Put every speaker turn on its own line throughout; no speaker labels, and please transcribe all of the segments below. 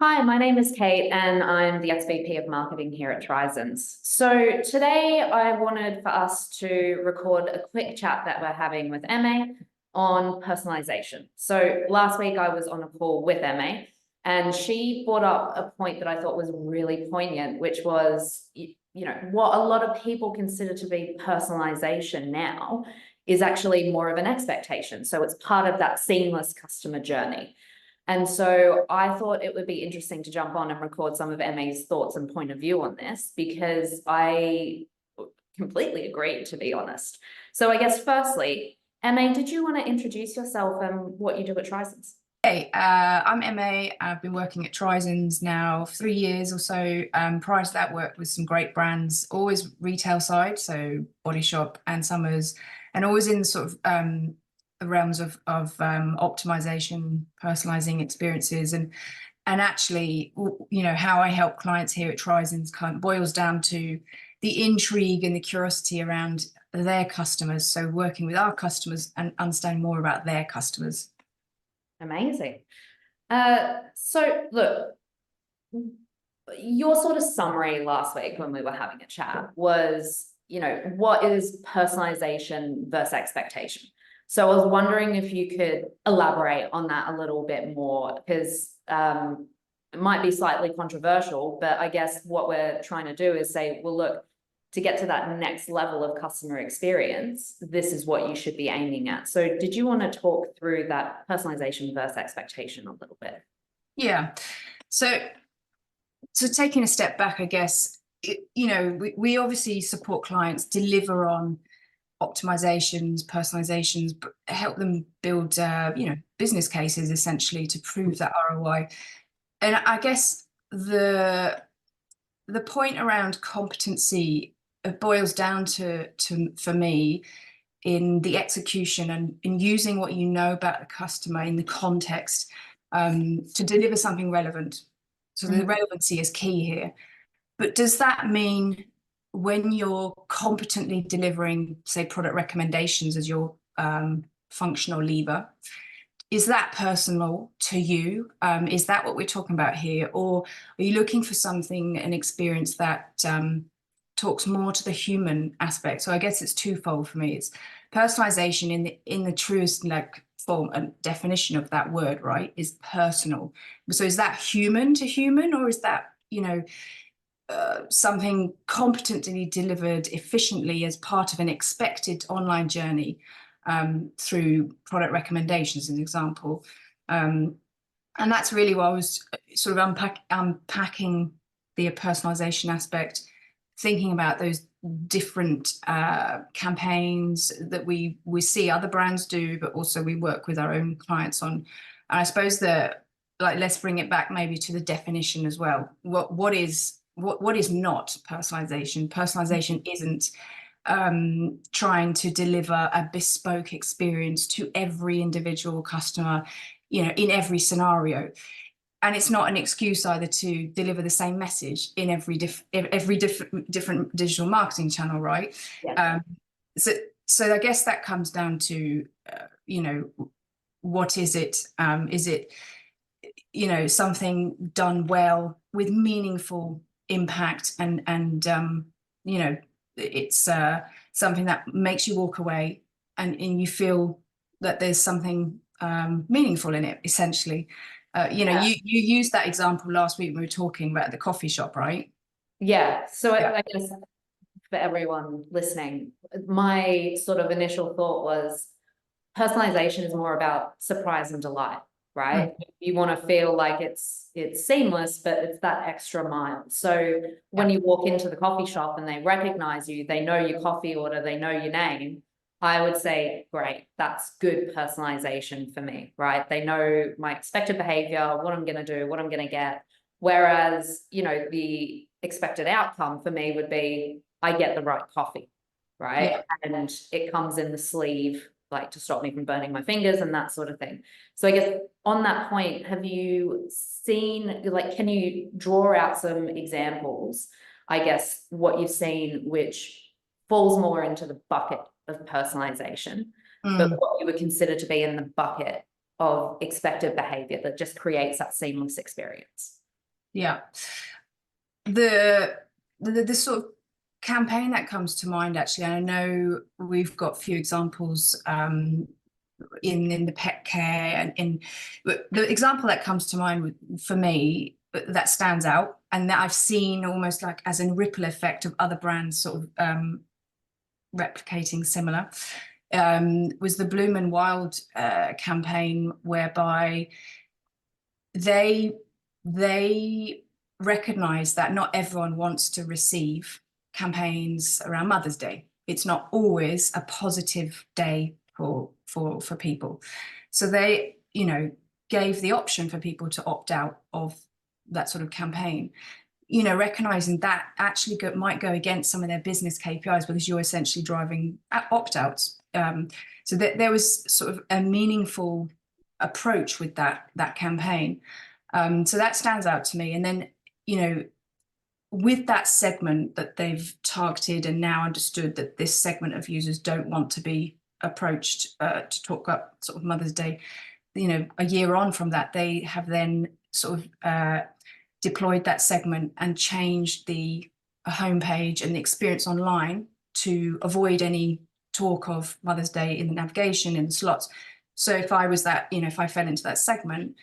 Hi, my name is Kate and I'm the SVP of Marketing here at Tryzens. So today I wanted for us to record a quick chat that we're having with Aimee on personalization. So last week I was on a call with Aimee and she brought up a point that I thought was really poignant, which was, what a lot of people consider to be personalization now is actually more of an expectation. So it's part of that seamless customer journey. And so I thought it would be interesting to jump on and record some of Aimee's thoughts and point of view on this, because I completely agree, to be honest. So I guess firstly, Aimee, did you want to introduce yourself and what you do at Tryzens?
Hey, I'm Aimee. I've been working at Tryzens now for 3 years or so. Prior to that, worked with some great brands, always retail side, so Body Shop and Summers, and always in sort of the realms of optimization, personalizing experiences, and actually, how I help clients here at Tryzens kind of boils down to the intrigue and the curiosity around their customers. So working with our customers and understanding more about their customers.
Amazing. So look, your sort of summary last week when we were having a chat was, what is personalization versus expectation? So I was wondering if you could elaborate on that a little bit more, because it might be slightly controversial, but I guess what we're trying to do is say, well, look, to get to that next level of customer experience, this is what you should be aiming at. So did you want to talk through that personalization versus expectation a little bit?
Yeah. So taking a step back, I guess, we obviously support clients deliver on optimizations, personalizations, but help them build, business cases essentially to prove that ROI. And I guess the point around competency boils down to for me in the execution and in using what you know about the customer in the context to deliver something relevant. So the relevancy is key here. But does that mean when you're competently delivering, say, product recommendations as your functional lever, is that personal to you? Is that what we're talking about here? Or are you looking for something, an experience that talks more to the human aspect? So I guess it's twofold for me. It's personalization in the truest form and definition of that word, right, is personal. So is that human to human, or is that, something competently delivered efficiently as part of an expected online journey through product recommendations, as an example? And that's really what I was sort of unpacking the personalization aspect, thinking about those different campaigns that we see other brands do, but also we work with our own clients on. And I suppose that, let's bring it back maybe to the definition as well. What is not personalization? Personalization isn't trying to deliver a bespoke experience to every individual customer, in every scenario. And it's not an excuse either to deliver the same message in every different digital marketing channel, right?
Yeah.
So I guess that comes down to, what is it? Is it, something done well with meaningful impact and it's something that makes you walk away and you feel that there's something meaningful in it, essentially. You used that example last week when we were talking about the coffee shop, right?
Yeah. So I guess for everyone listening, my sort of initial thought was personalization is more about surprise and delight, right? You want to feel like it's seamless, but it's that extra mile. So when you walk into the coffee shop and they recognize you, they know your coffee order, they know your name, I would say, great, that's good personalization for me, right? They know my expected behavior, what I'm going to do, what I'm going to get. Whereas, the expected outcome for me would be I get the right coffee, right?
Yeah.
And it comes in the sleeve, like to stop me from burning my fingers and that sort of thing. So I guess on that point, have you seen, can you draw out some examples, I guess, what you've seen, which falls more into the bucket of personalization, but what you would consider to be in the bucket of expected behavior that just creates that seamless experience?
Yeah. The sort of campaign that comes to mind, actually, and I know we've got a few examples in the pet care, and the example that comes to mind for me that stands out and that I've seen almost like as a ripple effect of other brands sort of replicating similar was the Bloom and Wild campaign, whereby they recognize that not everyone wants to receive campaigns around Mother's Day. It's not always a positive day for people. So they, you know, gave the option for people to opt out of that sort of campaign, you know, recognizing that actually might go against some of their business KPIs because you're essentially driving opt-outs. So there was sort of a meaningful approach with that campaign. So that stands out to me. And then, you know, with that segment that they've targeted and now understood that this segment of users don't want to be approached to talk up sort of Mother's Day, you know, a year on from that, they have then sort of deployed that segment and changed the homepage and the experience online to avoid any talk of Mother's Day in the navigation, in the slots. So if I was that, you know, if I fell into that segment,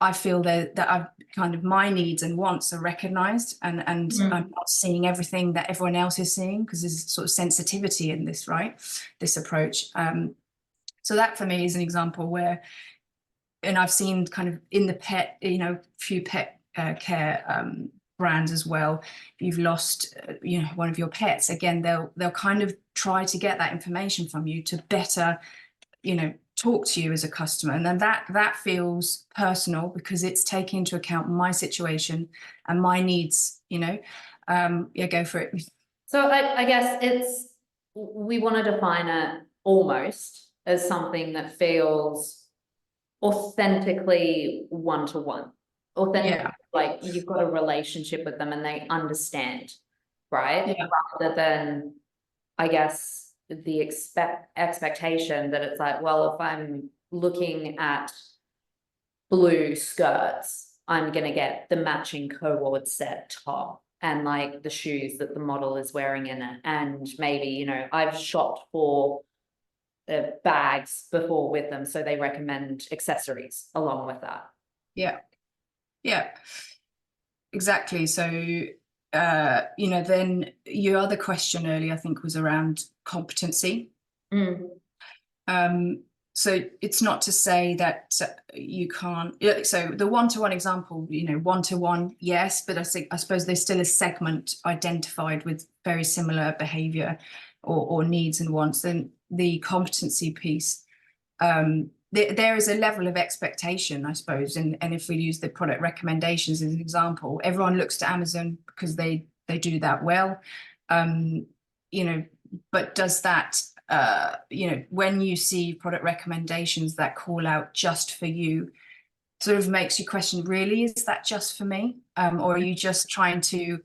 I feel that I've kind of my needs and wants are recognized, and I'm not seeing everything that everyone else is seeing, because there's sort of sensitivity in this, right? This approach. So that for me is an example where, and I've seen kind of in the pet, you know, few pet care brands as well. If you've lost, you know, one of your pets, again, they'll kind of try to get that information from you to better, you know, talk to you as a customer. And then that feels personal because it's taking into account my situation and my needs, you know. Yeah, go for it.
So I guess we want to define it almost as something that feels authentically one-to-one. Authentic, yeah. Like you've got a relationship with them and they understand, right?
Yeah.
Rather than, I guess, the expectation that it's like, well, if I'm looking at blue skirts, I'm gonna get the matching cohort set top and like the shoes that the model is wearing in it. And maybe, you know, I've shopped for bags before with them, so they recommend accessories along with that.
Yeah, yeah, exactly. So you know, then your other question earlier, I think, was around competency. So it's not to say that you can't. So the one-to-one example, you know, one-to-one, yes, but I suppose there's still a segment identified with very similar behavior or needs and wants. Then the competency piece, there is a level of expectation, I suppose, and if we use the product recommendations as an example, everyone looks to Amazon because they do that well, you know, but does that, you know, when you see product recommendations that call out just for you, sort of makes you question, really, is that just for me? Or are you just trying to,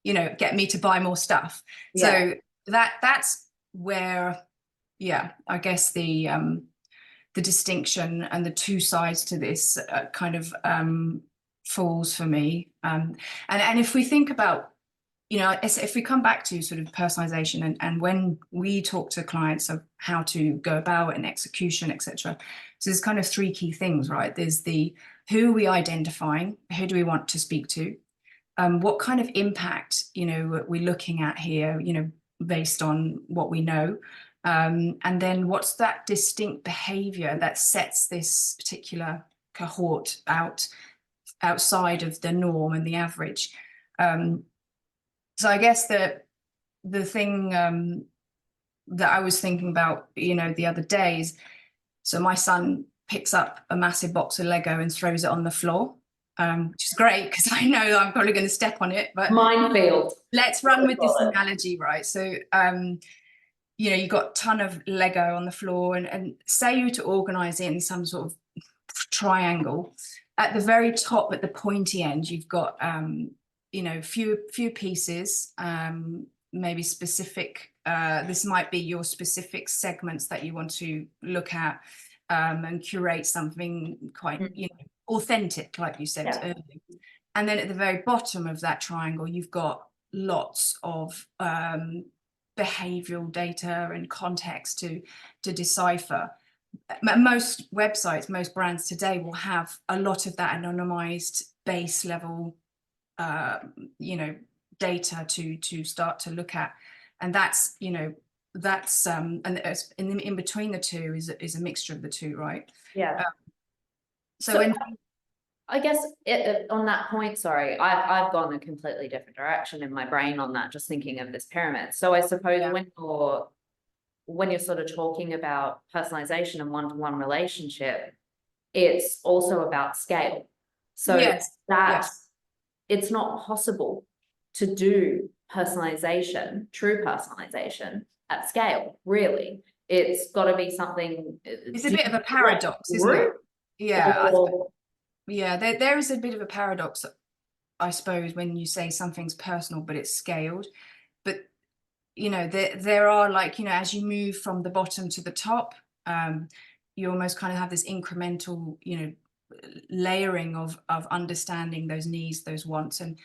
you know, get me to buy more stuff? Yeah. So that's where, yeah, I guess the distinction and the two sides to this kind of falls for me. And if we think about, you know, if we come back to sort of personalization and when we talk to clients of how to go about and execution, etc. So there's kind of three key things, right? There's the who are we identifying, who do we want to speak to, what kind of impact, you know, we're looking at here, you know, based on what we know. And then what's that distinct behavior that sets this particular cohort outside of the norm and the average. So I guess the thing that I was thinking about, you know, the other day is, so my son picks up a massive box of Lego and throws it on the floor, which is great because I know that I'm probably going to step on it. But
minefield.
Let's run with this analogy, right? So you know, you've got a ton of Lego on the floor, and say you were to organize it in some sort of triangle. At the very top, at the pointy end, you've got you know, few pieces, maybe specific. This might be your specific segments that you want to look at and curate something quite, you know, authentic, like you said earlier. And then at the very bottom of that triangle, you've got lots of behavioral data and context to decipher. Most websites, most brands today will have a lot of that anonymized base level, you know, data to start to look at. And that's, you know, that's and in between the two is a mixture of the two, right?
Yeah.
So when
I guess on that point, sorry, I've gone a completely different direction in my brain on that, just thinking of this pyramid. So I suppose when you're sort of talking about personalization and one-to-one relationship, it's also about scale. So
yes,
it's not possible to do personalization, true personalization at scale, really. It's got to be something.
It's a bit of a paradox, isn't it? Yeah. Yeah, there is a bit of a paradox, I suppose, when you say something's personal, but it's scaled. But, you know, there are, like, you know, as you move from the bottom to the top, you almost kind of have this incremental, you know, layering of understanding those needs, those wants. And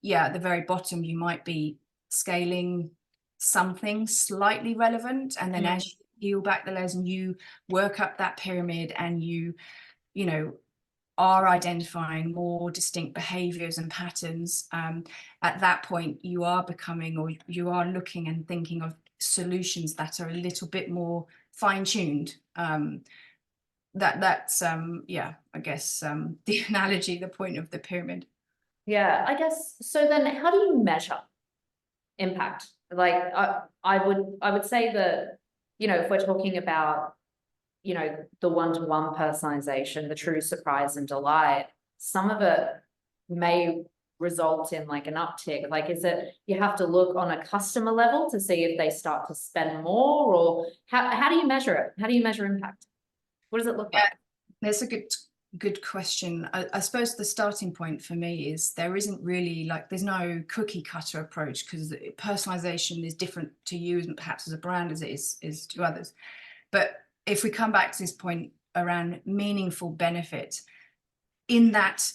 yeah, at the very bottom, you might be scaling something slightly relevant. And then as you peel back the layers and you work up that pyramid and you know, are identifying more distinct behaviors and patterns, at that point you are becoming, or you are looking and thinking of solutions that are a little bit more fine-tuned. That's yeah, I guess the analogy, the point of the pyramid.
Yeah, I guess so. Then how do you measure impact? Like I would say that, you know, if we're talking about, you know, the one-to-one personalization, the true surprise and delight, some of it may result in like an uptick. Like, is it, you have to look on a customer level to see if they start to spend more, or how do you measure it? How do you measure impact? What does it look like?
That's a good question. I suppose the starting point for me is there isn't really, like, there's no cookie cutter approach, because personalization is different to you and perhaps as a brand as it is to others. But if we come back to this point around meaningful benefit, in that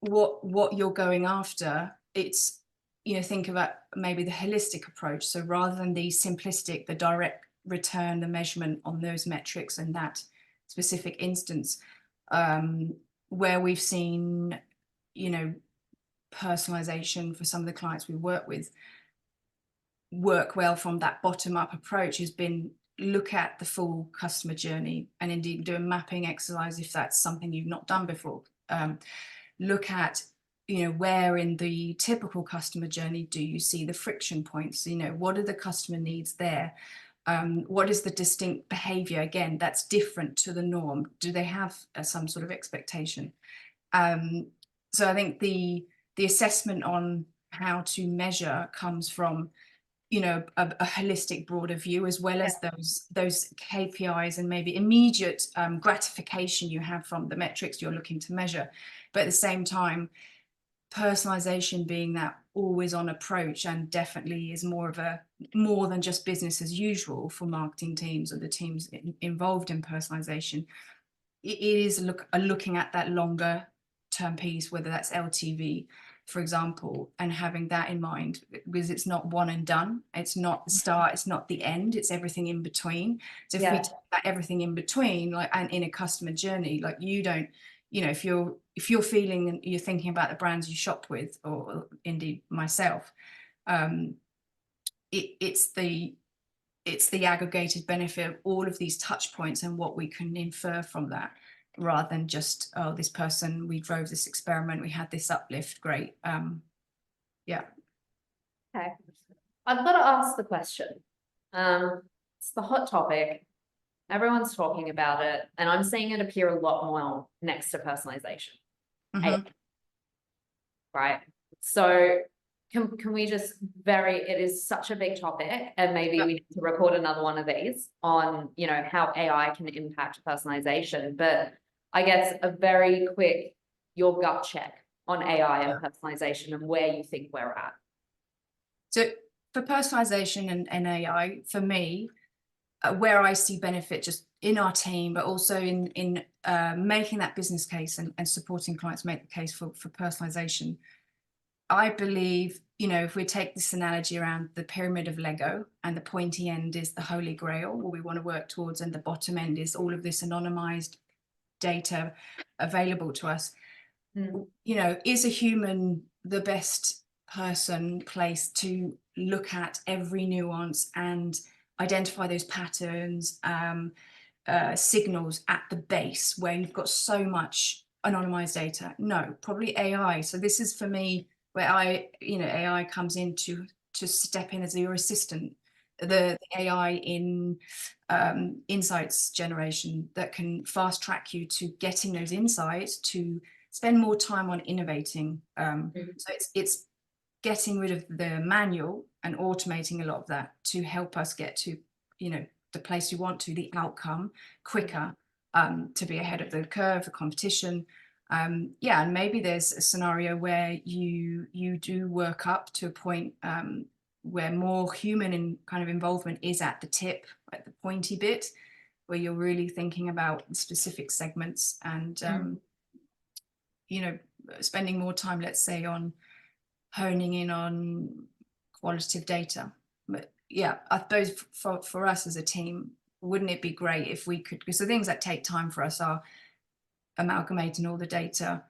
what you're going after, it's, you know, think about maybe the holistic approach. So rather than the simplistic, the direct return, the measurement on those metrics and that specific instance, where we've seen, you know, personalization for some of the clients we work with work well from that bottom up approach has been look at the full customer journey, and indeed do a mapping exercise if that's something you've not done before. Look at, you know, where in the typical customer journey do you see the friction points? You know, what are the customer needs there? What is the distinct behavior, again, that's different to the norm? Do they have some sort of expectation? So I think the assessment on how to measure comes from, you know, a holistic broader view, as well as those KPIs and maybe immediate gratification you have from the metrics you're looking to measure. But at the same time, personalization being that always on approach, and definitely is more than just business as usual for marketing teams or the teams involved in personalization. It is looking at that longer term piece, whether that's LTV, for example, and having that in mind, because it's not one and done. It's not the start, it's not the end, it's everything in between. So if we take that everything in between, like, and in a customer journey, like, you don't, you know, if you're feeling and you're thinking about the brands you shop with, or indeed myself, it's the aggregated benefit of all of these touch points and what we can infer from that, rather than just, oh, this person, we drove this experiment, we had this uplift, great. Yeah.
Okay, I've got to ask the question. It's the hot topic. Everyone's talking about it, and I'm seeing it appear a lot more next to personalization. Right. So can we just it is such a big topic, and maybe we need to record another one of these on, you know, how AI can impact personalization. But I guess a very quick, your gut check on AI and personalization and where you think we're at.
So for personalization and AI, for me, where I see benefit just in our team, but also in making that business case and supporting clients make the case for personalization. I believe, you know, if we take this analogy around the pyramid of Lego, and the pointy end is the holy grail, what we want to work towards, and the bottom end is all of this anonymized data available to us. You know, is a human the best person placed to look at every nuance and identify those patterns, signals at the base where you've got so much anonymized data? No, probably AI. So this is for me where AI comes in to step in as your assistant, the AI in insights generation that can fast track you to getting those insights, to spend more time on innovating. So it's getting rid of the manual and automating a lot of that to help us get to, you know, the place you want to, the outcome quicker, to be ahead of the curve, the competition. Yeah, and maybe there's a scenario where you do work up to a point where more human kind of involvement is at the tip, at the pointy bit, where you're really thinking about specific segments and you know, spending more time, let's say, on honing in on qualitative data. But yeah, I suppose for us as a team, wouldn't it be great if we could, because the things that take time for us are amalgamating all the data,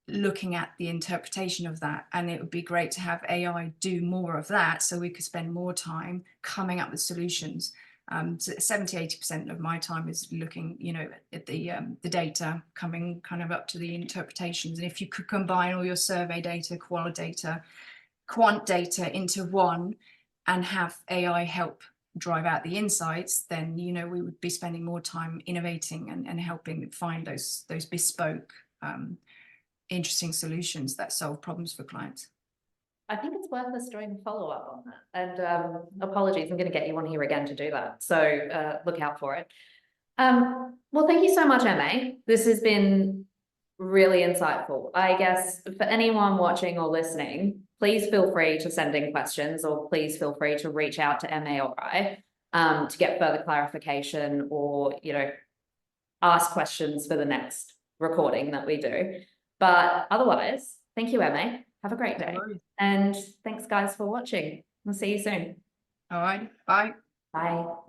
looking at the interpretation of that, and it would be great to have AI do more of that so we could spend more time coming up with solutions. So 70–80% of my time is looking, you know, at the data, coming kind of up to the interpretations. And if you could combine all your survey data, qual data, quant data into one and have AI help drive out the insights, then, you know, we would be spending more time innovating and helping find those bespoke, interesting solutions that solve problems for clients.
I think it's worth us doing a follow-up on that. And apologies, I'm going to get you on here again to do that. So look out for it. Well, thank you so much, Aimee. This has been really insightful. I guess for anyone watching or listening, please feel free to send in questions, or please feel free to reach out to Aimee or I to get further clarification, or, you know, ask questions for the next recording that we do. But otherwise, thank you, Aimee. Have a great day. And thanks, guys, for watching. We'll see you soon.
All right. Bye.
Bye.